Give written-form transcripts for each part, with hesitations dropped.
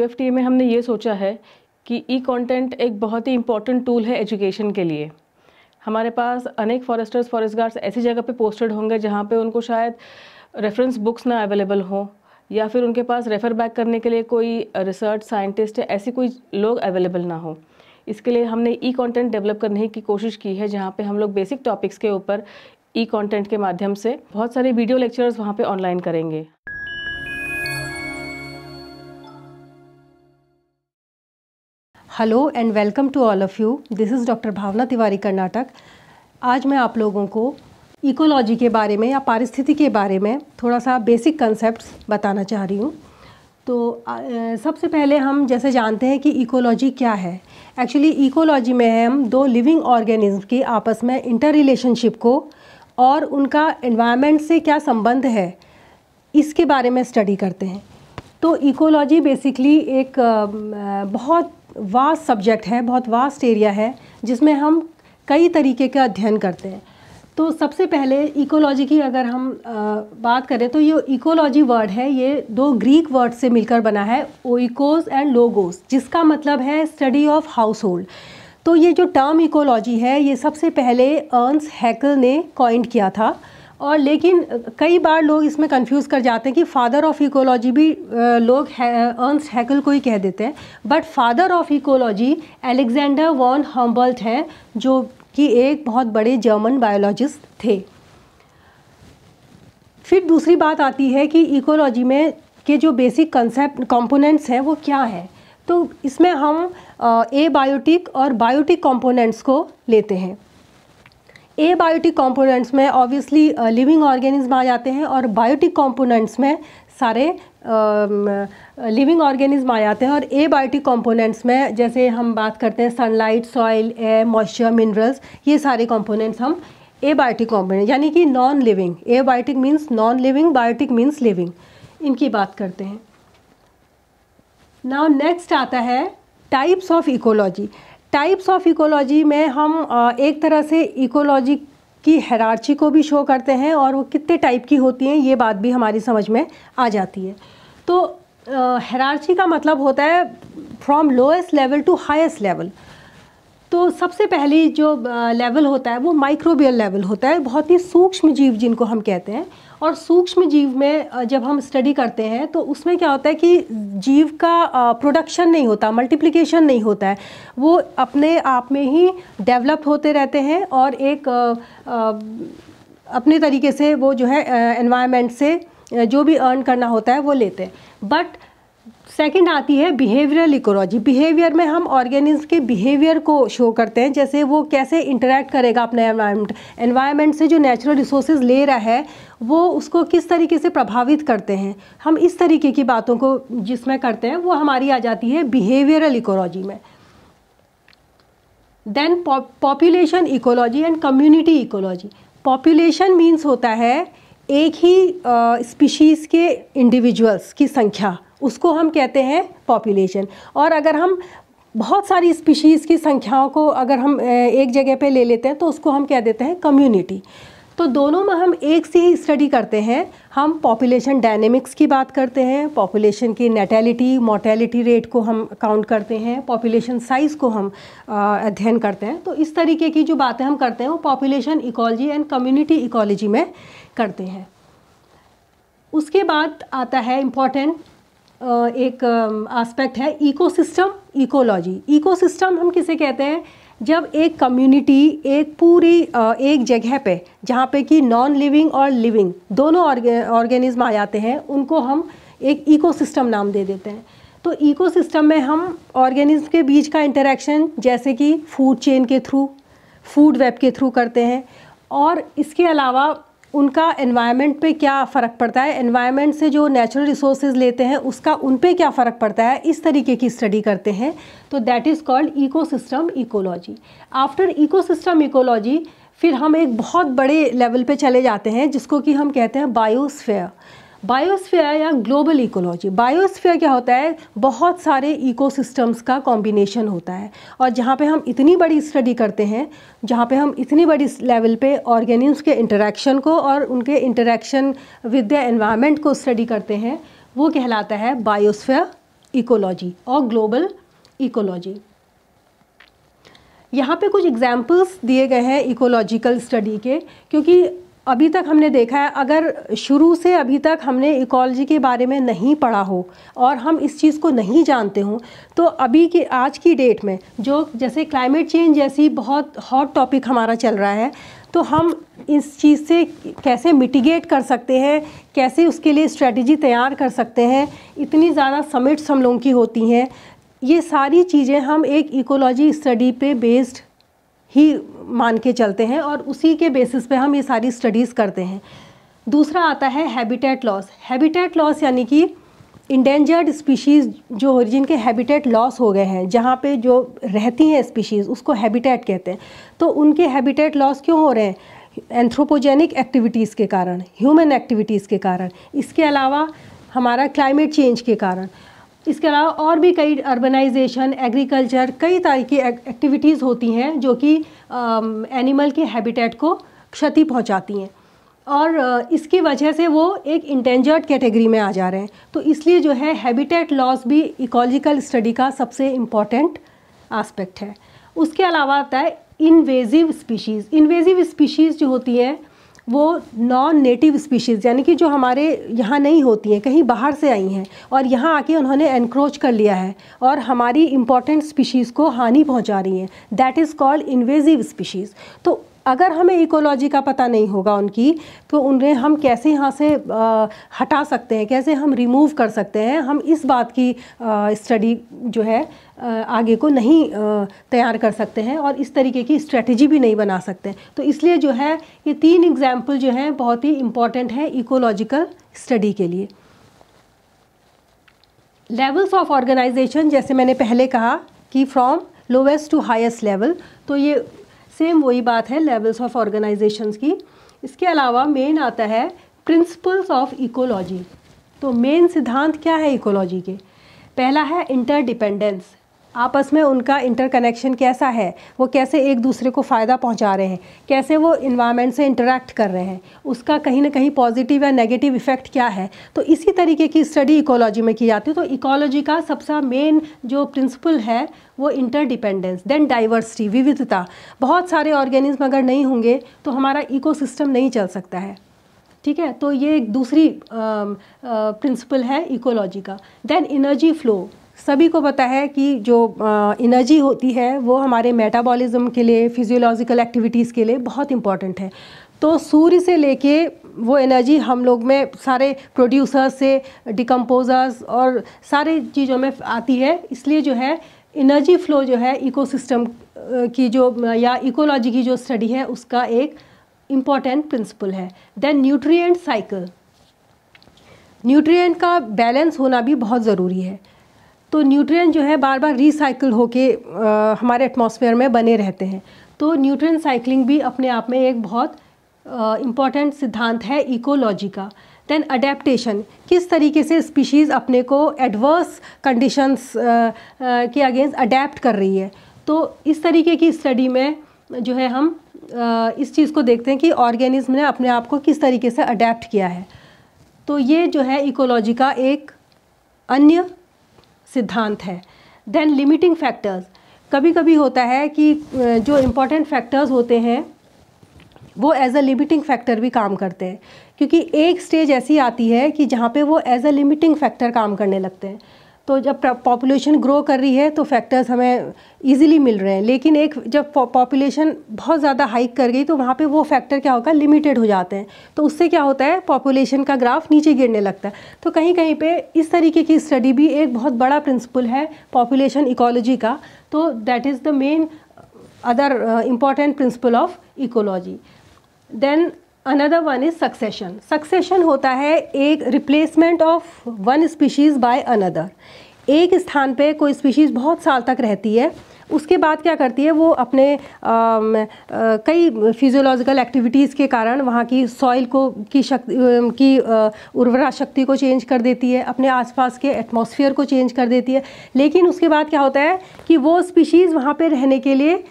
UFTA में हमने ये सोचा है कि ई कंटेंट एक बहुत ही इम्पॉर्टेंट टूल है एजुकेशन के लिए। हमारे पास अनेक फॉरेस्टर्स फॉरेस्ट गार्ड्स ऐसी जगह पे पोस्टेड होंगे जहाँ पे उनको शायद रेफरेंस बुक्स ना अवेलेबल हो, या फिर उनके पास रेफ़र बैक करने के लिए कोई रिसर्च साइंटिस्ट या ऐसी कोई लोग अवेलेबल ना हो। इसके लिए हमने ई कंटेंट डेवलप करने की कोशिश की है, जहाँ पे हम लोग बेसिक टॉपिक्स के ऊपर ई कंटेंट के माध्यम से बहुत सारे वीडियो लेक्चर्स वहाँ पे ऑनलाइन करेंगे। Hello and welcome to all of you. This is doctor Bhavna Tiwari Karnataka. आज मैं आप लोगों को इकोलॉजी के बारे में या पारिस्थिति के बारे में थोड़ा सा बेसिक कंसेप्ट्स बताना चाह रही हूँ। तो सबसे पहले हम जैसे जानते हैं कि इकोलॉजी क्या है। एक्चुअली इकोलॉजी में हम दो लिविंग ऑर्गेनिज्म की आपस में इंटर रिलेशनशिप को और उनका एनवायरनमेंट से क्या संबंध है, इसके बारे में स्टडी करते हैं। तो इकोलॉजी बेसिकली एक बहुत वास्ट सब्जेक्ट है, बहुत वास्ट एरिया है, जिसमें हम कई तरीके का अध्ययन करते हैं। तो सबसे पहले इकोलॉजी की अगर हम बात करें तो ये इकोलॉजी वर्ड है, ये दो ग्रीक वर्ड से मिलकर बना है, ओइकोस एंड लोगोस, जिसका मतलब है स्टडी ऑफ हाउस होल्ड। तो ये जो टर्म इकोलॉजी है ये सबसे पहले अर्न्स्ट हैकेल ने कॉइंड किया था, और लेकिन कई बार लोग इसमें कंफ्यूज कर जाते हैं कि फादर ऑफ इकोलॉजी भी लोग अर्न्स्ट हैकेल को ही कह देते हैं, but father of ecology Alexander von Humboldt हैं, जो कि एक बहुत बड़े जर्मन बायोलॉजिस्ट थे। फिर दूसरी बात आती है कि इकोलॉजी में के जो बेसिक कंसेप्ट कंपोनेंट्स हैं वो क्या है। तो इसमें हम एबायोटिक और बायोटिक कंपोनेंट्स को लेते हैं। एबायोटिक कंपोनेंट्स में ऑब्वियसली लिविंग ऑर्गेनिज्म आ जाते हैं, और बायोटिक कंपोनेंट्स में सारे लिविंग ऑर्गेनिज्म आ जाते हैं। और एबायोटिक कंपोनेंट्स में जैसे हम बात करते हैं sunlight, soil, air, moisture, minerals, ये सारे कंपोनेंट्स हम एबायोटिक कंपोनेंट यानी कि non living. Abiotic means non living, biotic means living, इनकी बात करते हैं। नाउ नेक्स्ट आता है types of ecology. Types of ecology में हम एक तरह से इकोलॉजी की हायरार्ची को भी शो करते हैं, और वो कितने टाइप की होती हैं ये बात भी हमारी समझ में आ जाती है। तो हायरार्ची का मतलब होता है from lowest level to highest level. तो सबसे पहली जो लेवल होता है वो माइक्रोबियल लेवल होता है, बहुत ही सूक्ष्म जीव जिनको हम कहते हैं। और सूक्ष्म जीव में जब हम स्टडी करते हैं तो उसमें क्या होता है कि जीव का प्रोडक्शन नहीं होता, मल्टीप्लिकेशन नहीं होता है, वो अपने आप में ही डेवलप होते रहते हैं, और एक अपने तरीके से वो जो है एनवायरनमेंट से जो भी अर्न करना होता है वो लेते हैं। बट सेकंड आती है बिहेवियरल इकोलॉजी। बिहेवियर में हम ऑर्गेनिज्म के बिहेवियर को शो करते हैं, जैसे वो कैसे इंटरेक्ट करेगा अपने एनवायरनमेंट से, जो नेचुरल रिसोर्सेज ले रहा है वो उसको किस तरीके से प्रभावित करते हैं। हम इस तरीके की बातों को जिसमें करते हैं वो हमारी आ जाती है बिहेवियरल इकोलॉजी में। Then population ecology and community ecology. Population means होता है एक ही स्पीशीज़ के इंडिविजुअल्स की संख्या, उसको हम कहते हैं पॉपुलेशन। और अगर हम बहुत सारी स्पीशीज़ की संख्याओं को अगर हम एक जगह पे ले लेते हैं तो उसको हम कह देते हैं कम्युनिटी। तो दोनों में हम एक से ही स्टडी करते हैं। हम पॉपुलेशन डायनेमिक्स की बात करते हैं, पॉपुलेशन की नेटेलिटी मोर्टेलिटी रेट को हम काउंट करते हैं, पॉपुलेशन साइज़ को हम अध्ययन करते हैं। तो इस तरीके की जो बातें हम करते हैं वो population ecology and community ecology में करते हैं। उसके बाद आता है इम्पॉर्टेंट एक एस्पेक्ट है इकोसिस्टम इकोलॉजी। इकोसिस्टम हम किसे कहते हैं? जब एक कम्युनिटी एक पूरी एक जगह पे जहाँ पे कि नॉन लिविंग और लिविंग दोनों ऑर्गेनिज्म आ जाते हैं, उनको हम एक इकोसिस्टम नाम दे देते हैं। तो इकोसिस्टम में हम ऑर्गेनिज्म के बीच का इंटरेक्शन जैसे कि फूड चेन के थ्रू, फूड वेब के थ्रू करते हैं, और इसके अलावा उनका एनवायरनमेंट पे क्या फ़र्क पड़ता है, एनवायरनमेंट से जो नेचुरल रिसोर्सेज लेते हैं उसका उन पे क्या फ़र्क पड़ता है, इस तरीके की स्टडी करते हैं। तो that is called ecosystem ecology. After ecosystem ecology फिर हम एक बहुत बड़े लेवल पे चले जाते हैं जिसको कि हम कहते हैं बायोस्फीयर। बायोस्फीयर या ग्लोबल इकोलॉजी। बायोस्फीयर क्या होता है? बहुत सारे इकोसिस्टम्स का कॉम्बिनेशन होता है, और जहाँ पे हम इतनी बड़ी स्टडी करते हैं, जहाँ पे हम इतनी बड़ी लेवल पे ऑर्गेनिज्म के इंटरेक्शन को और उनके इंटरेक्शन विद द एनवायरनमेंट को स्टडी करते हैं, वो कहलाता है बायोस्फीयर इकोलॉजी और ग्लोबल इकोलॉजी। यहाँ पे कुछ एग्जाम्पल्स दिए गए हैं इकोलॉजिकल स्टडी के, क्योंकि अभी तक हमने देखा है अगर शुरू से अभी तक हमने इकोलॉजी के बारे में नहीं पढ़ा हो और हम इस चीज़ को नहीं जानते हों, तो अभी की आज की डेट में जो जैसे क्लाइमेट चेंज जैसी बहुत हॉट टॉपिक हमारा चल रहा है, तो हम इस चीज़ से कैसे मिटिगेट कर सकते हैं, कैसे उसके लिए स्ट्रेटजी तैयार कर सकते हैं। इतनी ज़्यादा समिट्स हम लोगों की होती हैं, ये सारी चीज़ें हम एक इकोलॉजी स्टडी पे बेस्ड ही मान के चलते हैं और उसी के बेसिस पे हम ये सारी स्टडीज़ करते हैं। दूसरा आता है हैबिटेट लॉस। हैबिटेट लॉस यानी कि इंडेंजर्ड स्पीशीज़ जो जिनके हैबिटेट लॉस हो गए हैं, जहाँ पे जो रहती हैं स्पीशीज़, उसको हैबिटेट कहते हैं। तो उनके हैबिटेट लॉस क्यों हो रहे हैं? एंथ्रोपोजेनिक एक्टिविटीज़ के कारण, ह्यूमन एक्टिविटीज़ के कारण, इसके अलावा हमारा क्लाइमेट चेंज के कारण, इसके अलावा और भी कई अर्बनाइजेशन, एग्रीकल्चर, कई तरह की एक्टिविटीज़ होती हैं जो कि एनिमल के हैबिटेट को क्षति पहुंचाती हैं और इसकी वजह से वो एक इंडेंजर्ड कैटेगरी में आ जा रहे हैं। तो इसलिए जो है हैबिटेट लॉस भी इकोलॉजिकल स्टडी का सबसे इम्पॉर्टेंट एस्पेक्ट है। उसके अलावा आता है इन्वेजिव स्पीशीज़। इन्वेजिव स्पीशीज़ जो होती हैं वो नॉन नेटिव स्पीशीज़, यानी कि जो हमारे यहाँ नहीं होती हैं, कहीं बाहर से आई हैं और यहाँ आके उन्होंने एनक्रोच कर लिया है और हमारी इम्पॉर्टेंट स्पीशीज़ को हानि पहुँचा रही हैं। That is called invasive species. तो अगर हमें इकोलॉजी का पता नहीं होगा उनकी, तो उन्हें हम कैसे यहाँ से हटा सकते हैं, कैसे हम रिमूव कर सकते हैं, हम इस बात की स्टडी जो है आगे को नहीं तैयार कर सकते हैं और इस तरीके की स्ट्रेटजी भी नहीं बना सकते। तो इसलिए जो है ये 3 एग्जाम्पल जो हैं बहुत ही इम्पॉर्टेंट है इकोलॉजिकल स्टडी के लिए। लेवल्स ऑफ ऑर्गेनाइजेशन, जैसे मैंने पहले कहा कि from lowest to highest level, तो ये सेम वही बात है लेवल्स ऑफ ऑर्गेनाइजेशंस की। इसके अलावा मेन आता है प्रिंसिपल्स ऑफ इकोलॉजी। तो मेन सिद्धांत क्या है इकोलॉजी के? पहला है इंटरडिपेंडेंस, आपस में उनका इंटरकनेक्शन कैसा है, वो कैसे एक दूसरे को फ़ायदा पहुंचा रहे हैं, कैसे वो इन्वायरमेंट से इंटरेक्ट कर रहे हैं, उसका कहीं ना कहीं पॉजिटिव या नेगेटिव इफ़ेक्ट क्या है। तो इसी तरीके की स्टडी इकोलॉजी में की जाती है। तो इकोलॉजी का सबसे मेन जो प्रिंसिपल है वो इंटरडिपेंडेंस, देन डाइवर्सिटी, विविधता। बहुत सारे ऑर्गेनिज्म अगर नहीं होंगे तो हमारा इकोसिस्टम नहीं चल सकता है, ठीक है। तो ये एक दूसरी प्रिंसिपल है इकोलॉजी का। देन एनर्जी फ्लो, सभी को पता है कि जो एनर्जी होती है वो हमारे मेटाबॉलिज्म के लिए, फिजियोलॉजिकल एक्टिविटीज़ के लिए बहुत इम्पॉर्टेंट है। तो सूर्य से लेके वो एनर्जी हम लोग में सारे प्रोड्यूसर्स से डिकम्पोजर्स और सारे चीज़ों में आती है। इसलिए जो है एनर्जी फ्लो जो है इकोसिस्टम की जो या इकोलॉजी की जो स्टडी है उसका एक इम्पॉर्टेंट प्रिंसिपल है। देन न्यूट्रिएंट साइकिल, न्यूट्रिएंट का बैलेंस होना भी बहुत ज़रूरी है। तो न्यूट्रिएंट जो है बार बार रिसाइकिल होके हमारे एटमॉस्फेयर में बने रहते हैं। तो न्यूट्रिएंट साइकिलिंग भी अपने आप में एक बहुत इम्पॉर्टेंट सिद्धांत है इकोलॉजी का। देन अडेप्टेशन, किस तरीके से स्पीशीज़ अपने को एडवर्स कंडीशंस के अगेंस्ट अडेप्ट कर रही है। तो इस तरीके की स्टडी में जो है हम इस चीज़ को देखते हैं कि ऑर्गेनिज्म ने अपने आप को किस तरीके से अडेप्ट किया है। तो ये जो है इकोलॉजी का एक अन्य सिद्धांत है। देन लिमिटिंग फैक्टर्स, कभी कभी होता है कि जो इम्पोर्टेंट फैक्टर्स होते हैं वो एज अ लिमिटिंग फैक्टर भी काम करते हैं, क्योंकि एक स्टेज ऐसी आती है कि जहाँ पे वो एज अ लिमिटिंग फैक्टर काम करने लगते हैं। तो जब पॉपुलेशन ग्रो कर रही है तो फैक्टर्स हमें इजीली मिल रहे हैं, लेकिन एक जब पॉपुलेशन बहुत ज़्यादा हाइक कर गई तो वहाँ पे वो फैक्टर क्या होगा, लिमिटेड हो जाते हैं। तो उससे क्या होता है, पॉपुलेशन का ग्राफ नीचे गिरने लगता है। तो कहीं कहीं पे इस तरीके की स्टडी भी एक बहुत बड़ा प्रिंसिपल है पॉपुलेशन इकोलॉजी का। तो that is the main other important principle of ecology. Then another one is succession. Succession होता है एक replacement of one species by another. एक स्थान पे कोई स्पीशीज़ बहुत साल तक रहती है, उसके बाद क्या करती है वो अपने कई फिजियोलॉजिकल एक्टिविटीज़ के कारण वहाँ की सॉइल को की उर्वरा शक्ति को चेंज कर देती है, अपने आसपास के एटमॉस्फेयर को चेंज कर देती है। लेकिन उसके बाद क्या होता है कि वो स्पीशीज़ वहाँ पे रहने के लिए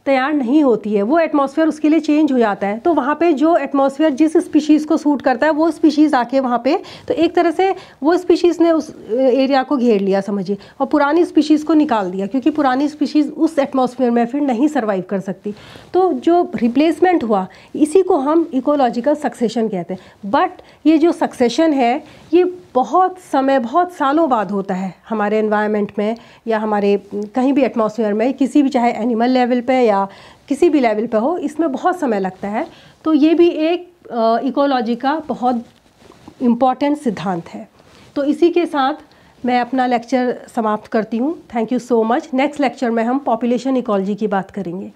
तैयार नहीं होती है, वो एटमॉस्फेयर उसके लिए चेंज हो जाता है। तो वहाँ पे जो एटमॉस्फेयर जिस स्पीशीज़ को सूट करता है वो स्पीशीज़ आके वहाँ पे, तो एक तरह से वो स्पीशीज़ ने उस एरिया को घेर लिया समझिए, और पुरानी स्पीशीज़ को निकाल दिया, क्योंकि पुरानी स्पीशीज़ उस एटमॉस्फेयर में फिर नहीं सर्वाइव कर सकती। तो जो रिप्लेसमेंट हुआ इसी को हम इकोलॉजिकल सक्सेशन कहते हैं। बट ये जो सक्सेशन है ये बहुत समय, बहुत सालों बाद होता है हमारे एनवायरनमेंट में या हमारे कहीं भी एटमॉस्फेयर में, किसी भी चाहे एनिमल लेवल पे या किसी भी लेवल पे हो, इसमें बहुत समय लगता है। तो ये भी एक इकोलॉजी का बहुत इम्पॉर्टेंट सिद्धांत है। तो इसी के साथ मैं अपना लेक्चर समाप्त करती हूँ। Thank you so much. Next lecture में हम पॉपुलेशन इकोलॉजी की बात करेंगे।